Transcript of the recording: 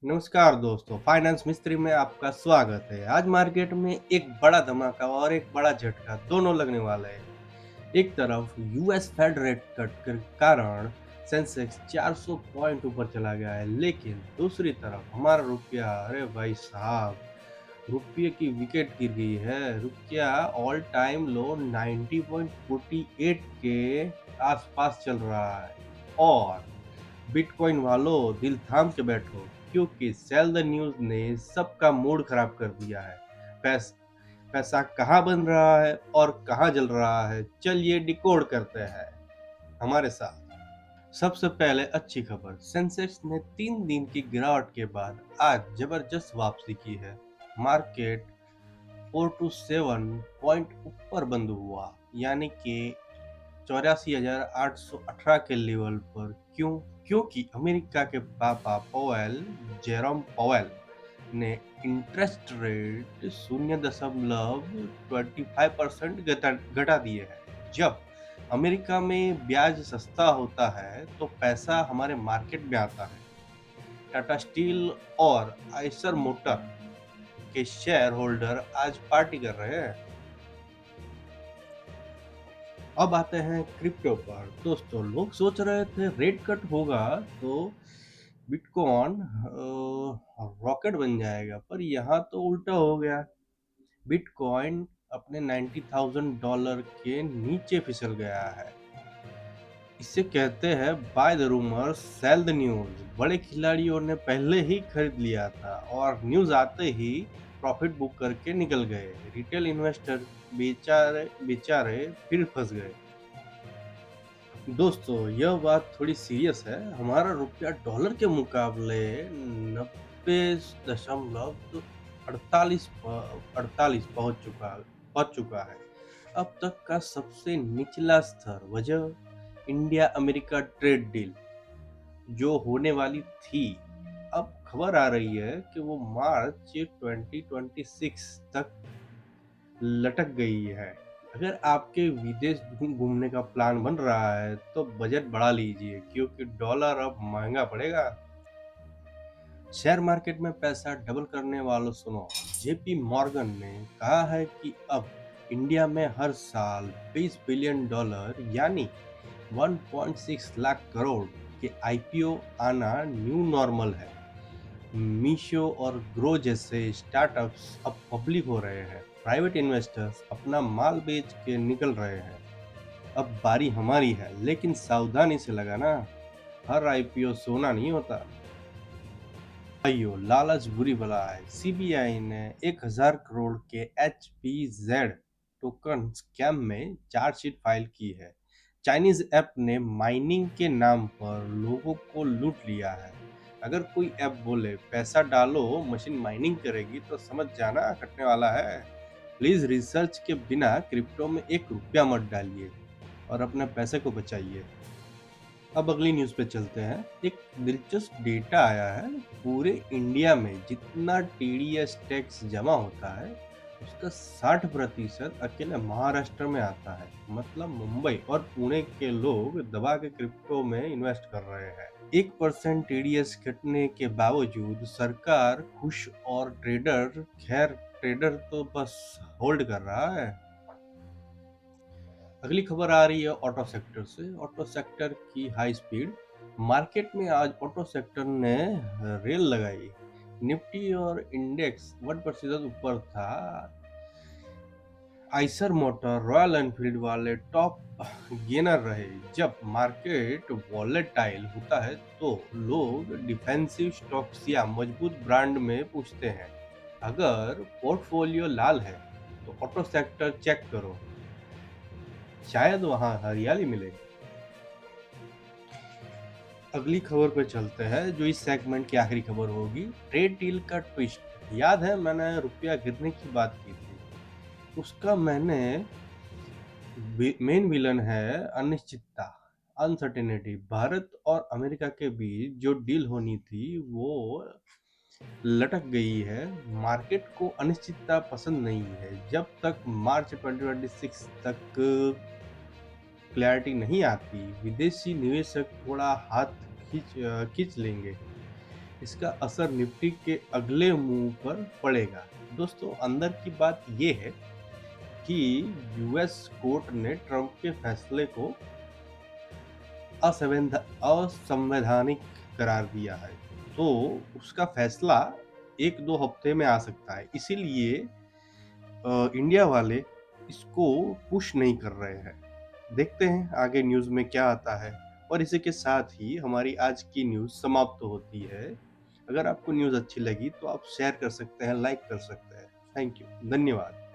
नमस्कार दोस्तों, फाइनेंस मिस्त्री में आपका स्वागत है। आज मार्केट में एक बड़ा धमाका और एक बड़ा झटका दोनों लगने वाला है। एक तरफ यूएस फेड रेट कट के कारण सेंसेक्स 400 पॉइंट ऊपर चला गया है, लेकिन दूसरी तरफ हमारा रुपया, अरे भाई साहब, रुपये की विकेट गिर गई है। रुपया ऑल टाइम लो 90.48 के आसपास चल रहा है। और बिटकॉइन वालों, दिल थाम के बैठो, क्योंकि सेल द न्यूज ने सबका मूड खराब कर दिया है। पैस, पैसा कहाँ बन रहा है और कहाँ जल रहा है, चलिए डिकोड करते हैं हमारे साथ। सबसे पहले अच्छी खबर, सेंसेक्स ने 3 दिन की गिरावट के बाद आज जबरदस्त वापसी की है। मार्केट 427 ऊपर बंद हुआ, यानी कि 84,818 के लेवल पर। क्यों? क्योंकि अमेरिका के पापा पॉवेल, जेरोम पॉवेल ने इंटरेस्ट रेट 0.25% घटा दिए हैं। जब अमेरिका में ब्याज सस्ता होता है तो पैसा हमारे मार्केट में आता है। टाटा स्टील और आइसर मोटर के शेयर होल्डर आज पार्टी कर रहे हैं। अब आते हैं क्रिप्टो पर। दोस्तों, लोग सोच रहे थे रेट कट होगा तो बिटकॉइन रॉकेट बन जाएगा, पर यहाँ तो उल्टा हो गया। बिटकॉइन अपने $90,000 के नीचे फिसल गया है। इसे कहते हैं by the rumour cell the news. बड़े खिलाड़ियों ने पहले ही खरीद लिया था और न्यूज आते ही प्रॉफिट बुक करके निकल गए। रिटेल इन्वेस्टर बेचारे बेचारे फिर फंस गए। दोस्तों, यह बात थोड़ी सीरियस है। हमारा रुपया डॉलर के मुकाबले 90.48 पहुंच चुका है। अब तक का सबसे निचला स्तर। वजह इंडिया अमेरिका ट्रेड डील जो होने वाली थी, अब खबर आ रही है कि वो मार्च 2026 तक लटक गई है। अगर आपके विदेश घूमने का प्लान बन रहा है तो बजट बढ़ा लीजिए, क्योंकि डॉलर अब महंगा पड़ेगा। शेयर मार्केट में पैसा डबल करने वालों सुनो, जेपी मॉर्गन ने कहा है कि अब इंडिया में हर साल $20 बिलियन यानी 1.6 लाख करोड़ के आईपीओ आना न्यू नॉर्मल है। मीशो और ग्रो जैसे स्टार्टअप्स अब पब्लिक हो रहे हैं। प्राइवेट इन्वेस्टर्स अपना माल बेच के निकल रहे हैं। अब बारी हमारी है, लेकिन सावधानी से लगाना। हर आईपीओ सोना नहीं होता। भाइयों, लालच बुरी बला है। सीबीआई ने 1,000 करोड़ के HPZ टोकन स्कैम में चार्जशीट फाइल की है। चाइनीज ऐप ने माइनिंग के नाम पर लोगों को लूट लिया है। अगर कोई ऐप बोले पैसा डालो मशीन माइनिंग करेगी, तो समझ जाना कटने वाला है। प्लीज रिसर्च के बिना क्रिप्टो में ₹1 मत डालिए और अपने पैसे को बचाइए। अब अगली न्यूज़ पे चलते हैं। एक दिलचस्प डेटा आया है। पूरे इंडिया में जितना टीडीएस टैक्स जमा होता है, उसका 60% अकेले महाराष्ट्र में आता है। मतलब मुंबई और पुणे के लोग दबा के क्रिप्टो में इन्वेस्ट कर रहे हैं। 1% टीडीएस कटने के बावजूद सरकार खुश और ट्रेडर, खैर ट्रेडर तो बस होल्ड कर रहा है। अगली खबर आ रही है ऑटो सेक्टर से। ऑटो सेक्टर की हाई स्पीड। मार्केट में आज ऑटो सेक्टर ने रेल लगाई। निफ्टी और इंडेक्स 1% ऊपर था। आइसर मोटर, रॉयल एनफील्ड वाले टॉप गेनर रहे। जब मार्केट वॉलेटाइल होता है तो लोग डिफेंसिव स्टॉक्स या मजबूत ब्रांड में पूछते हैं। अगर पोर्टफोलियो लाल है तो ऑटो सेक्टर चेक करो, शायद वहां हरियाली मिले। अगली खबर पे चलते हैं, जो इस सेगमेंट की आखिरी खबर होगी। ट्रेड डील का ट्विस्ट। याद है मैंने रुपया गिरने की बात की थी, उसका मैंने मेन विलन है अनिश्चितता, अनसर्टेनिटी। भारत और अमेरिका के बीच जो डील होनी थी वो लटक गई है। मार्केट को अनिश्चितता पसंद नहीं है। जब तक मार्च 2026 तक क्लैरिटी नहीं आती, विदेशी निवेशक थोड़ा हाथ खींच लेंगे। इसका असर निफ्टी के अगले मूव पर पड़ेगा। दोस्तों, अंदर की बात ये है कि यूएस कोर्ट ने ट्रंप के फैसले को असंवैधानिक करार दिया है, तो उसका फैसला 1-2 हफ्ते में आ सकता है। इसीलिए इंडिया वाले इसको पुश नहीं कर रहे हैं। देखते हैं आगे न्यूज़ में क्या आता है। और इसी के साथ ही हमारी आज की न्यूज़ समाप्त होती है। अगर आपको न्यूज़ अच्छी लगी तो आप शेयर कर सकते हैं, लाइक कर सकते हैं। थैंक यू, धन्यवाद।